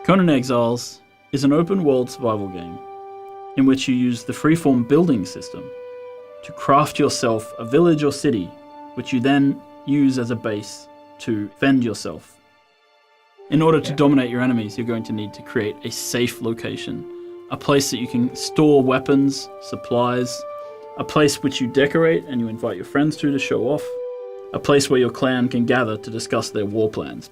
Conan Exiles is an open-world survival game in which you use the freeform building system to craft yourself a village or city, which you then use as a base to defend yourself. In order to dominate your enemies, you're going to need to create a safe location, a place that you can store weapons, supplies, a place which you decorate and you invite your friends to show off, a place where your clan can gather to discuss their war plans.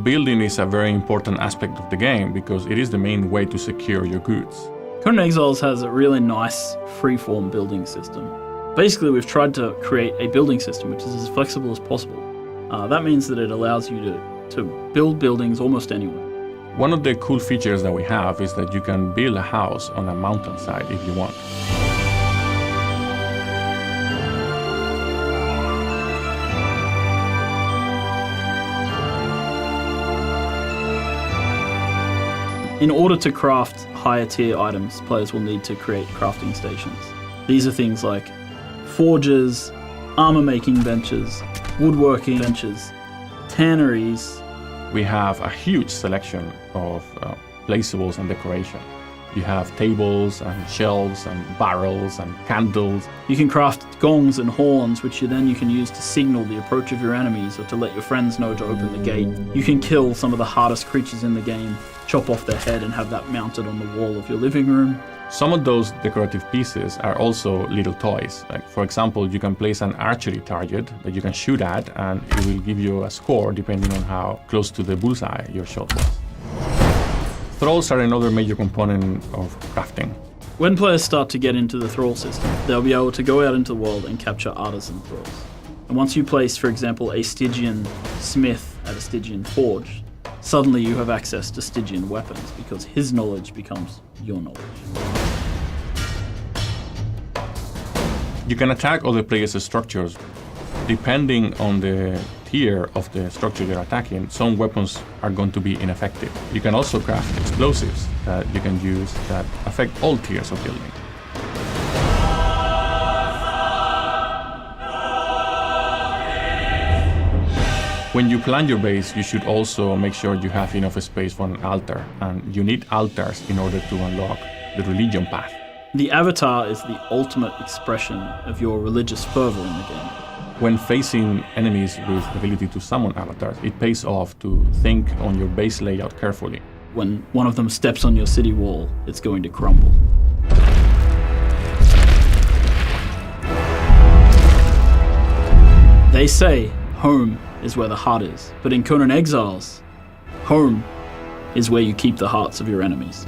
Building is a very important aspect of the game because it is the main way to secure your goods. Conan Exiles has a really nice freeform building system. Basically, we've tried to create a building system which is as flexible as possible. That means that it allows you to build buildings almost anywhere. One of the cool features that we have is that you can build a house on a mountainside if you want. In order to craft higher tier items, players will need to create crafting stations. These are things like forges, armor making benches, woodworking benches, tanneries. We have a huge selection of placeables and decoration. You have tables and shelves and barrels and candles. You can craft gongs and horns, which you can use to signal the approach of your enemies or to let your friends know to open the gate. You can kill some of the hardest creatures in the game, chop off their head and have that mounted on the wall of your living room. Some of those decorative pieces are also little toys. Like, for example, you can place an archery target that you can shoot at and it will give you a score depending on how close to the bullseye your shot was. Thralls are another major component of crafting. When players start to get into the Thrall System, they'll be able to go out into the world and capture artisan thralls. And once you place, for example, a Stygian smith at a Stygian forge, suddenly you have access to Stygian weapons because his knowledge becomes your knowledge. You can attack other players' structures. Depending on the tier of the structure you're attacking, some weapons are going to be ineffective. You can also craft explosives that you can use that affect all tiers of building. When you plan your base, you should also make sure you have enough space for an altar, and you need altars in order to unlock the religion path. The avatar is the ultimate expression of your religious fervor in the game. When facing enemies with the ability to summon avatars, it pays off to think on your base layout carefully. When one of them steps on your city wall, it's going to crumble. They say home is where the heart is, but in Conan Exiles, home is where you keep the hearts of your enemies.